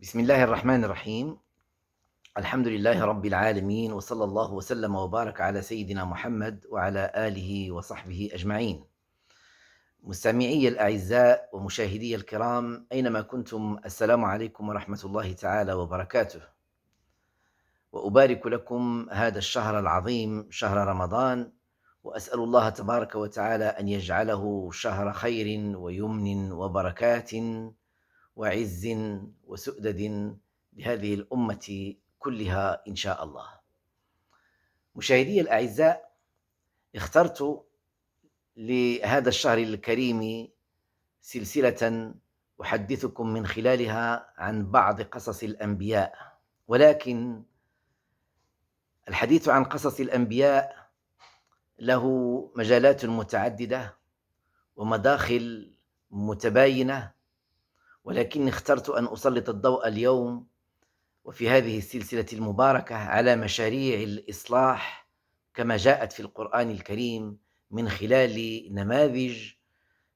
بسم الله الرحمن الرحيم. الحمد لله رب العالمين، وصلى الله وسلم وبارك على سيدنا محمد وعلى آله وصحبه أجمعين. مستمعي الأعزاء ومشاهدي الكرام أينما كنتم، السلام عليكم ورحمة الله تعالى وبركاته، وأبارك لكم هذا الشهر العظيم شهر رمضان، وأسأل الله تبارك وتعالى أن يجعله شهر خير ويمن وبركات وعز وسؤدد لهذه الأمة كلها إن شاء الله. مشاهدي الأعزاء، اخترت لهذا الشهر الكريم سلسلة أحدثكم من خلالها عن بعض قصص الأنبياء، ولكن الحديث عن قصص الأنبياء له مجالات متعددة ومداخل متباينة، ولكني اخترت أن أسلط الضوء اليوم وفي هذه السلسلة المباركة على مشاريع الإصلاح كما جاءت في القرآن الكريم من خلال نماذج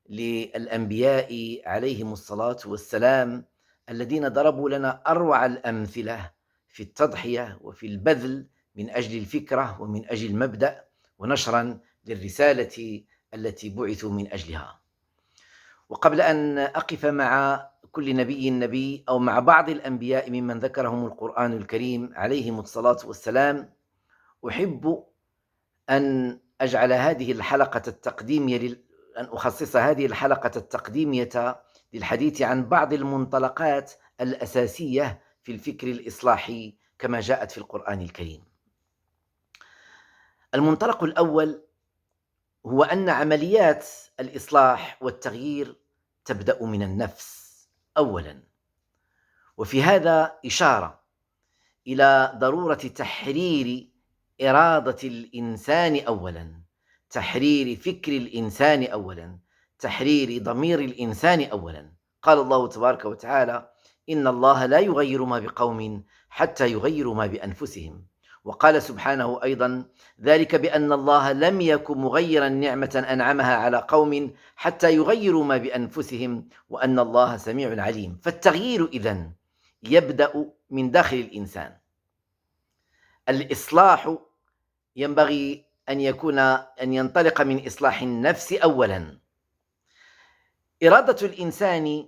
للأنبياء عليهم الصلاة والسلام، الذين ضربوا لنا أروع الأمثلة في التضحية وفي البذل من أجل الفكرة ومن أجل المبدأ ونشرا للرسالة التي بعثوا من أجلها. وقبل أن أقف مع كل نبي أو مع بعض الأنبياء ممن ذكرهم القرآن الكريم عليهم الصلاة والسلام، أحب أن أجعل هذه الحلقة التقديمية أن أخصص هذه الحلقة التقديمية للحديث عن بعض المنطلقات الأساسية في الفكر الإصلاحي كما جاءت في القرآن الكريم. المنطلق الأول هو أن عمليات الإصلاح والتغيير تبدأ من النفس أولاً، وفي هذا إشارة إلى ضرورة تحرير إرادة الإنسان أولاً، تحرير فكر الإنسان أولاً، تحرير ضمير الإنسان أولاً. قال الله تبارك وتعالى: إن الله لا يغير ما بقوم حتى يغيروا ما بأنفسهم. وقال سبحانه أيضاً: ذلك بأن الله لم يكن مغيراً نعمة أنعمها على قوم حتى يغيروا ما بأنفسهم وأن الله سميع عليم. فالتغيير إذن يبدأ من داخل الإنسان. الإصلاح ينبغي أن ينطلق من إصلاح النفس أولاً. إرادة الإنسان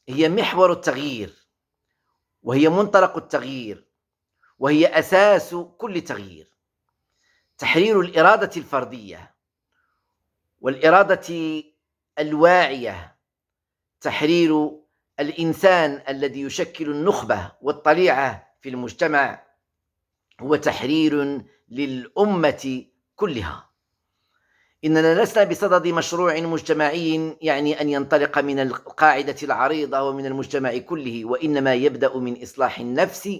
هي محور التغيير، وهي منطلق التغيير، وهي أساس كل تغيير. تحرير الإرادة الفردية والإرادة الواعية، تحرير الإنسان الذي يشكل النخبة والطليعة في المجتمع، هو تحرير للأمة كلها. إننا لسنا بصدد مشروع مجتمعي يعني أن ينطلق من القاعدة العريضة ومن المجتمع كله، وإنما يبدأ من إصلاح النفس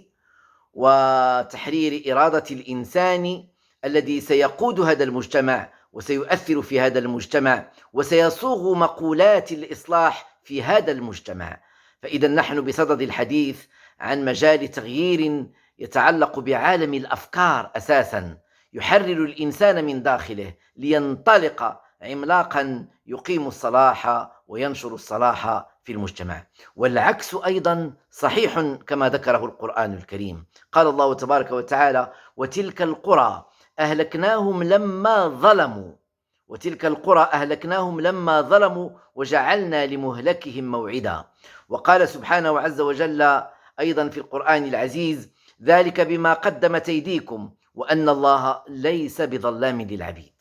وتحرير إرادة الإنسان الذي سيقود هذا المجتمع وسيؤثر في هذا المجتمع وسيصوغ مقولات الإصلاح في هذا المجتمع. فإذا نحن بصدد الحديث عن مجال تغيير يتعلق بعالم الأفكار أساساً، يحرر الإنسان من داخله لينطلق عملاقاً يقيم الصلاح وينشر الصلاح في المجتمع. والعكس أيضاً صحيح كما ذكره القرآن الكريم. قال الله تبارك وتعالى: وتلك القرى أهلكناهم لما ظلموا، وتلك القرى أهلكناهم لما ظلموا وجعلنا لمهلكهم موعدا. وقال سبحانه وعز وجل أيضا في القرآن العزيز: ذلك بما قدمت أيديكم وأن الله ليس بظلام للعبيد.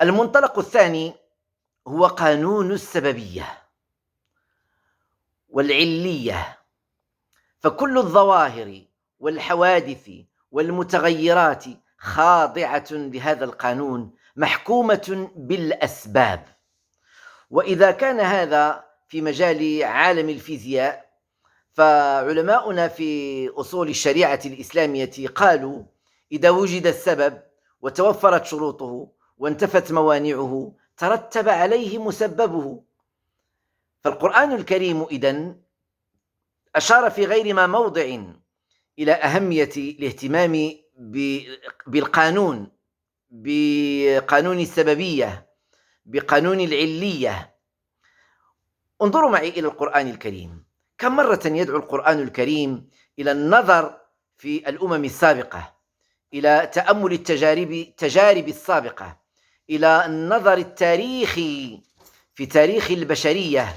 المنطلق الثاني هو قانون السببية والعلية، فكل الظواهر والحوادث والمتغيرات خاضعة لهذا القانون، محكومة بالأسباب. وإذا كان هذا في مجال عالم الفيزياء، فعلماؤنا في أصول الشريعة الإسلامية قالوا: إذا وجد السبب وتوفرت شروطه وانتفت موانعه ترتب عليه مسببه. فالقرآن الكريم إذن أشار في غير ما موضع إلى أهمية الاهتمام بالقانون، بقانون السببية، بقانون العلية. انظروا معي إلى القرآن الكريم، كم مرة يدعو القرآن الكريم إلى النظر في الأمم السابقة، إلى تأمل التجارب السابقة، إلى النظر التاريخي في تاريخ البشرية،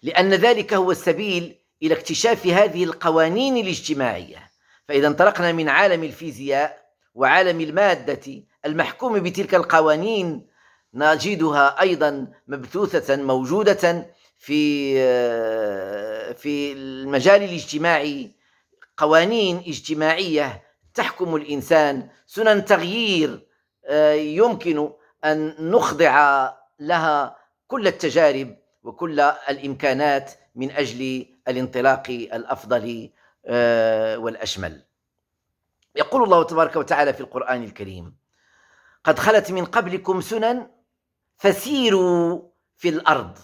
لأن ذلك هو السبيل إلى اكتشاف هذه القوانين الاجتماعية. فإذا انطلقنا من عالم الفيزياء وعالم المادة المحكوم بتلك القوانين، نجدها أيضا مبثوثة موجودة في المجال الاجتماعي، قوانين اجتماعية تحكم الإنسان، سنن تغيير يمكن أن نخضع لها كل التجارب وكل الإمكانات من أجل الانطلاق الأفضل والأشمل. يقول الله تبارك وتعالى في القرآن الكريم: قد خلت من قبلكم سنن فسيروا في الأرض.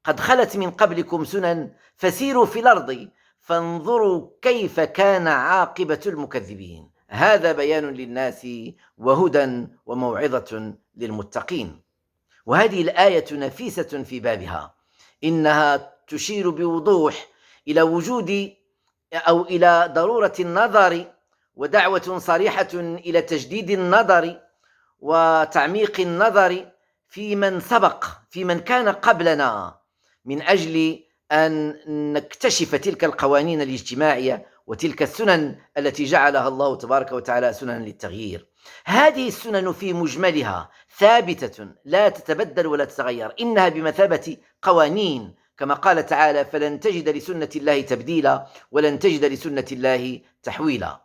قد خلت من قبلكم سنن فسيروا في الأرض فانظروا كيف كان عاقبة المكذبين. هذا بيان للناس وهدى وموعظة للمتقين. وهذه الآية نفيسة في بابها، إنها تشير بوضوح إلى وجود أو إلى ضرورة النظر، ودعوة صريحة إلى تجديد النظر وتعميق النظر في من سبق، في من كان قبلنا، من أجل أن نكتشف تلك القوانين الاجتماعية وتلك السنن التي جعلها الله تبارك وتعالى سنن للتغيير. هذه السنن في مجملها ثابتة لا تتبدل ولا تتغير، إنها بمثابة قوانين، كما قال تعالى: فلن تجد لسنة الله تبديلا ولن تجد لسنة الله تحويلا.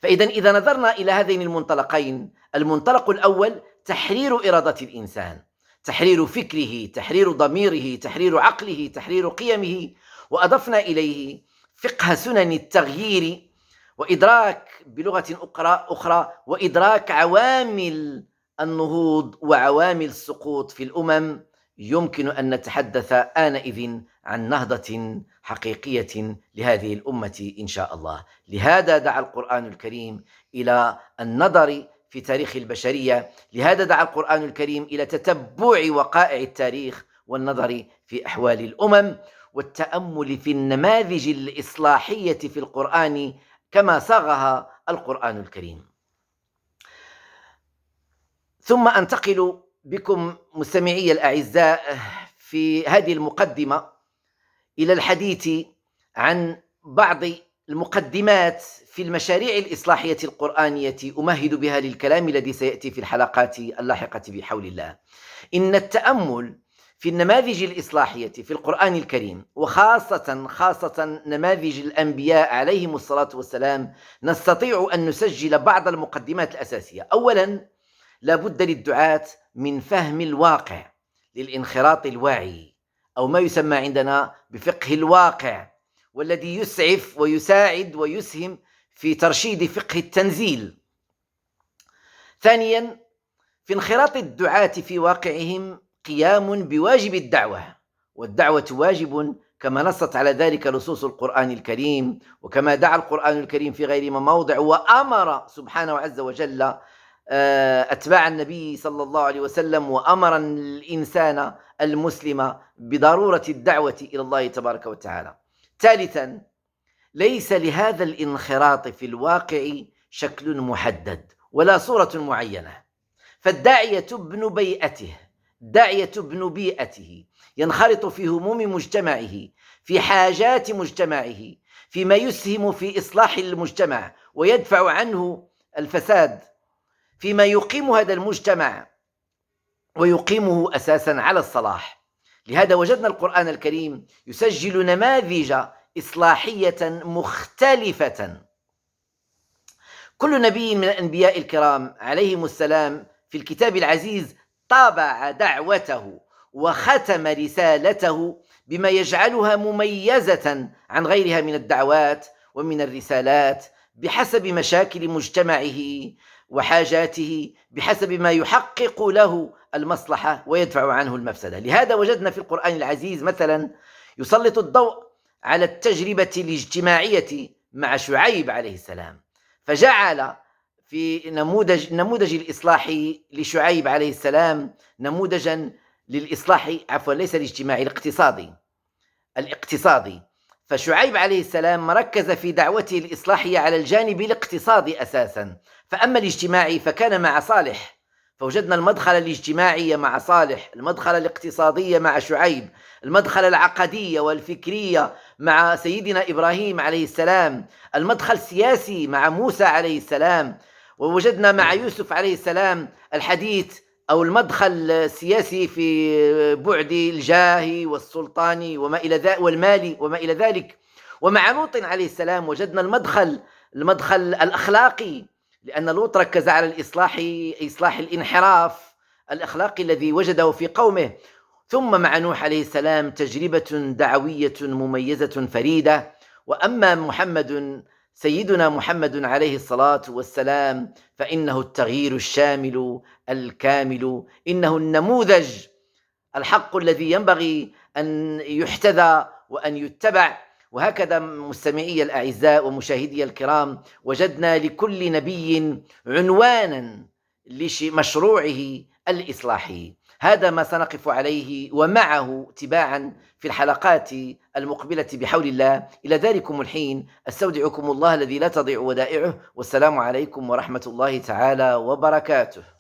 فإذا إذا نظرنا إلى هذين المنطلقين، المنطلق الأول تحرير إرادة الإنسان، تحرير فكره، تحرير ضميره، تحرير عقله، تحرير قيمه، وأضفنا إليه فقه سنن التغيير وإدراك بلغة أخرى وإدراك عوامل النهوض وعوامل السقوط في الأمم. يمكن أن نتحدث آنئذ عن نهضة حقيقية لهذه الأمة إن شاء الله. لهذا دعا القرآن الكريم إلى النظر في تاريخ البشرية، لهذا دعا القرآن الكريم إلى تتبع وقائع التاريخ والنظر في أحوال الأمم والتأمل في النماذج الإصلاحية في القرآن كما صاغها القرآن الكريم. ثم أنتقل بكم مستمعي الأعزاء في هذه المقدمة إلى الحديث عن بعض المقدمات في المشاريع الإصلاحية القرآنية أمهد بها للكلام الذي سيأتي في الحلقات اللاحقة بحول الله. إن التأمل في النماذج الإصلاحية في القرآن الكريم، وخاصة نماذج الأنبياء عليهم الصلاة والسلام، نستطيع أن نسجل بعض المقدمات الأساسية. أولا، لا بد للدعاة من فهم الواقع، للانخراط الواعي، أو ما يسمى عندنا بفقه الواقع، والذي يسعف ويساعد ويسهم في ترشيد فقه التنزيل. ثانيا، في انخراط الدعاة في واقعهم قيام بواجب الدعوة، والدعوة واجب كما نصت على ذلك نصوص القرآن الكريم، وكما دعا القرآن الكريم في غير موضع وأمر سبحانه عز وجل أتباع النبي صلى الله عليه وسلم، وأمر الإنسان المسلم بضرورة الدعوة إلى الله تبارك وتعالى. ثالثا، ليس لهذا الانخراط في الواقع شكل محدد ولا صورة معينة، فالداعية ابن بيئته، داعية ابن بيئته، ينخرط في هموم مجتمعه، في حاجات مجتمعه، فيما يسهم في إصلاح المجتمع ويدفع عنه الفساد، فيما يقيم هذا المجتمع ويقيمه أساسا على الصلاح. لهذا وجدنا القرآن الكريم يسجل نماذج إصلاحية مختلفة. كل نبي من الأنبياء الكرام عليهم السلام في الكتاب العزيز طابع دعوته وختم رسالته بما يجعلها مميزة عن غيرها من الدعوات ومن الرسالات، بحسب مشاكل مجتمعه وحاجاته، بحسب ما يحقق له المصلحة ويدفع عنه المفسدة. لهذا وجدنا في القرآن العزيز مثلا يسلط الضوء على التجربة الاجتماعية مع شعيب عليه السلام، فجعل في نموذج الإصلاح لشعيب عليه السلام نموذجا للإصلاح، عفوا ليس الاجتماعي، الاقتصادي. فشعيب عليه السلام ركز في دعوته الإصلاحية على الجانب الاقتصادي أساسا، فأما الاجتماعي فكان مع صالح، فوجدنا المدخل الاجتماعي مع صالح، المدخل الاقتصادي مع شعيب، المدخل العقدية والفكرية مع سيدنا إبراهيم عليه السلام، المدخل السياسي مع موسى عليه السلام، ووجدنا مع يوسف عليه السلام الحديث أو المدخل السياسي في بعد الجاه والسلطان وما إلى ذلك والمال وما إلى ذلك. ومع لوط عليه السلام وجدنا المدخل الأخلاقي، لأن لوط ركز على إصلاح الانحراف الأخلاقي الذي وجده في قومه. ثم مع نوح عليه السلام تجربة دعوية مميزة فريدة. وأما سيدنا محمد عليه الصلاة والسلام فإنه التغيير الشامل الكامل، إنه النموذج الحق الذي ينبغي أن يحتذى وأن يتبع. وهكذا مستمعي الأعزاء ومشاهدي الكرام، وجدنا لكل نبي عنوانا لمشروعه الإصلاحي. هذا ما سنقف عليه ومعه تباعا في الحلقات المقبلة بحول الله. إلى ذلكم الحين أستودعكم الله الذي لا تضيع ودائعه، والسلام عليكم ورحمة الله تعالى وبركاته.